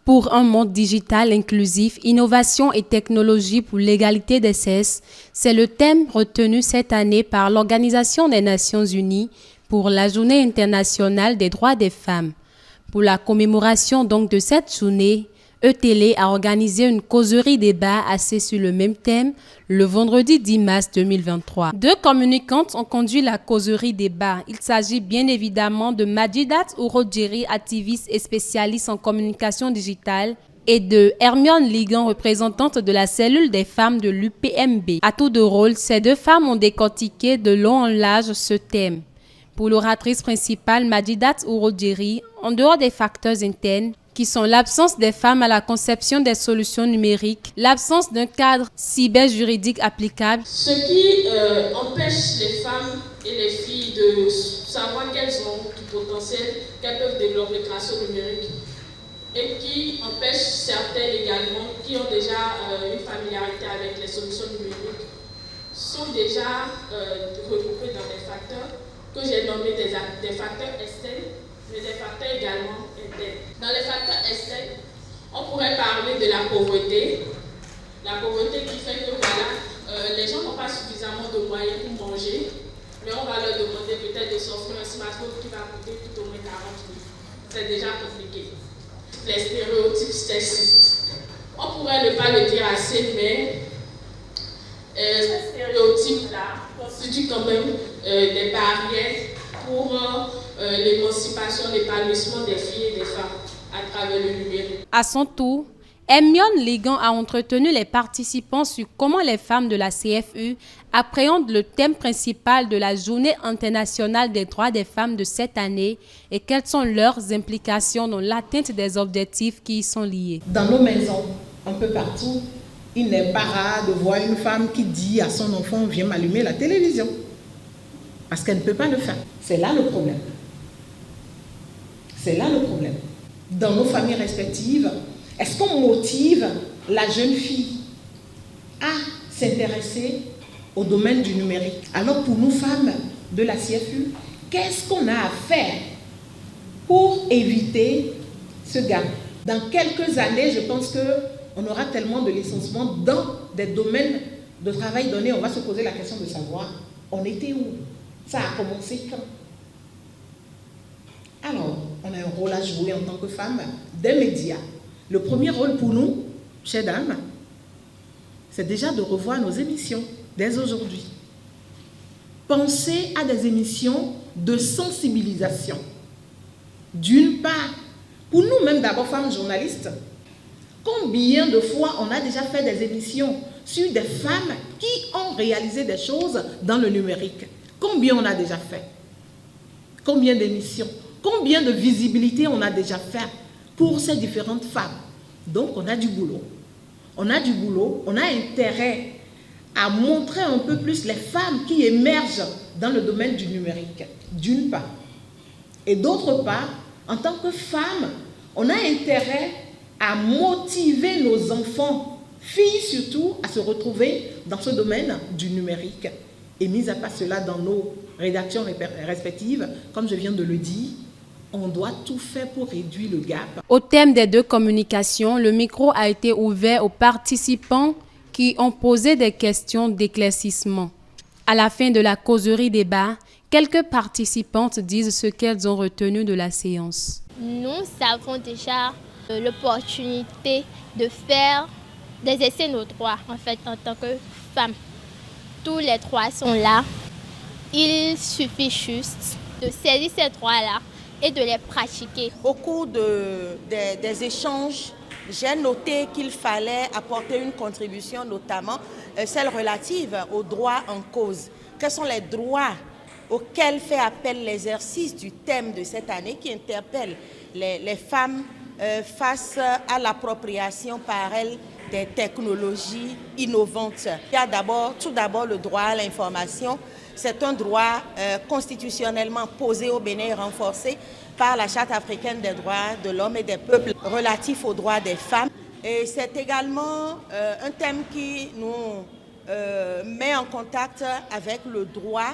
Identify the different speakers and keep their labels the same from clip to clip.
Speaker 1: Pour un monde digital inclusif, innovation et technologie pour l'égalité des sexes, c'est le thème retenu cette année par l'Organisation des Nations Unies pour la Journée internationale des droits des femmes. Pour la commémoration donc de cette journée, ETélé a organisé une causerie débat axée sur le même thème le vendredi 10 mars 2023. Deux communicantes ont conduit la causerie débat. Il s'agit bien évidemment de Madjidat Ourodjeri, activiste et spécialiste en communication digitale, et de Hermione Ligan, représentante de la cellule des femmes de l'UPMB. À tour de rôle, ces deux femmes ont décortiqué de long en large ce thème. Pour l'oratrice principale, Madjidat Ourodjeri, en dehors des facteurs internes, qui sont l'absence des femmes à la conception des solutions numériques, l'absence d'un cadre cyber-juridique applicable.
Speaker 2: Ce qui empêche les femmes et les filles de savoir qu'elles ont du potentiel, qu'elles peuvent développer grâce au numérique, et qui empêche certaines également qui ont déjà une familiarité avec les solutions numériques, sont déjà regroupées dans des facteurs que j'ai nommés des facteurs externes, mais des facteurs également internes. Dans les facteurs externes, on pourrait parler de la pauvreté qui fait que voilà, les gens n'ont pas suffisamment de moyens pour manger, mais on va leur demander peut-être de s'offrir un smartphone qui va coûter tout au moins 40 000. C'est déjà compliqué. Les stéréotypes sexistes. On pourrait ne pas le dire assez, mais ces stéréotypes-là constituent quand même des barrières pour l'émancipation, l'épanouissement des filles et des femmes à travers le numérique.
Speaker 1: À son tour, Hermione Ligan a entretenu les participants sur comment les femmes de la CFU appréhendent le thème principal de la Journée internationale des droits des femmes de cette année et quelles sont leurs implications dans l'atteinte des objectifs qui y sont liés.
Speaker 3: Dans nos maisons, un peu partout, il n'est pas rare de voir une femme qui dit à son enfant « Viens m'allumer la télévision ». Parce qu'elle ne peut pas le faire. C'est là le problème. C'est là le problème. Dans nos familles respectives, est-ce qu'on motive la jeune fille à s'intéresser au domaine du numérique? Alors pour nous femmes de la CFU, qu'est-ce qu'on a à faire pour éviter ce gap? Dans quelques années, je pense qu'on aura tellement de licenciements dans des domaines de travail donnés, on va se poser la question de savoir, on était où? Ça a commencé quand? Alors, on a un rôle à jouer en tant que femme des médias. Le premier rôle pour nous, chères dames, c'est déjà de revoir nos émissions dès aujourd'hui. Pensez à des émissions de sensibilisation. D'une part, pour nous-mêmes d'abord, femmes journalistes, combien de fois on a déjà fait des émissions sur des femmes qui ont réalisé des choses dans le numérique? Combien on a déjà fait? Combien d'émissions? Combien de visibilité on a déjà fait pour ces différentes femmes? Donc, on a du boulot. On a du boulot, on a intérêt à montrer un peu plus les femmes qui émergent dans le domaine du numérique, d'une part. Et d'autre part, en tant que femmes, on a intérêt à motiver nos enfants, filles surtout, à se retrouver dans ce domaine du numérique. Et mis à part cela, dans nos rédactions respectives, comme je viens de le dire, on doit tout faire pour réduire le gap.
Speaker 1: Au thème des deux communications, le micro a été ouvert aux participants qui ont posé des questions d'éclaircissement. À la fin de la causerie débat, quelques participantes disent ce qu'elles ont retenu de la séance.
Speaker 4: Nous avons déjà l'opportunité de faire d'exercer nos droits en fait en tant que femmes. Tous les droits sont là. Il suffit juste de saisir ces droits-là et de les pratiquer.
Speaker 5: Au cours des échanges, j'ai noté qu'il fallait apporter une contribution, notamment celle relative aux droits en cause. Quels sont les droits auxquels fait appel l'exercice du thème de cette année qui interpelle les femmes face à l'appropriation par elles des technologies innovantes. Il y a tout d'abord le droit à l'information. C'est un droit constitutionnellement posé au Bénin et renforcé par la Charte africaine des droits de l'homme et des peuples relatif aux droits des femmes. Et c'est également un thème qui nous met en contact avec le droit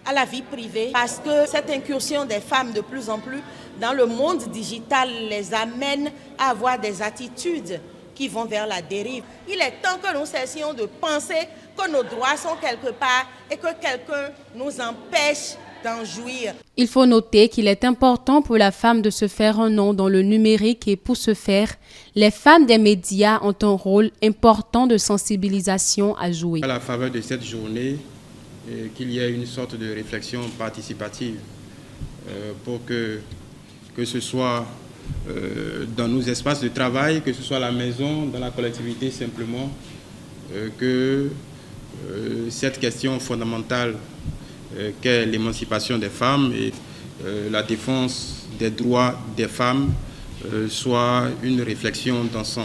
Speaker 5: à la vie privée, parce que cette incursion des femmes de plus en plus dans le monde digital les amène à avoir des attitudes qui vont vers la dérive. Il est temps que nous cessions de penser que nos droits sont quelque part et que quelqu'un nous empêche d'en jouir.
Speaker 1: Il faut noter qu'il est important pour la femme de se faire un nom dans le numérique et pour ce faire, les femmes des médias ont un rôle important de sensibilisation à jouer.
Speaker 6: À la faveur de cette journée, qu'il y ait une sorte de réflexion participative pour que ce soit dans nos espaces de travail, que ce soit à la maison, dans la collectivité simplement, que cette question fondamentale qu'est l'émancipation des femmes et la défense des droits des femmes soit une réflexion d'ensemble.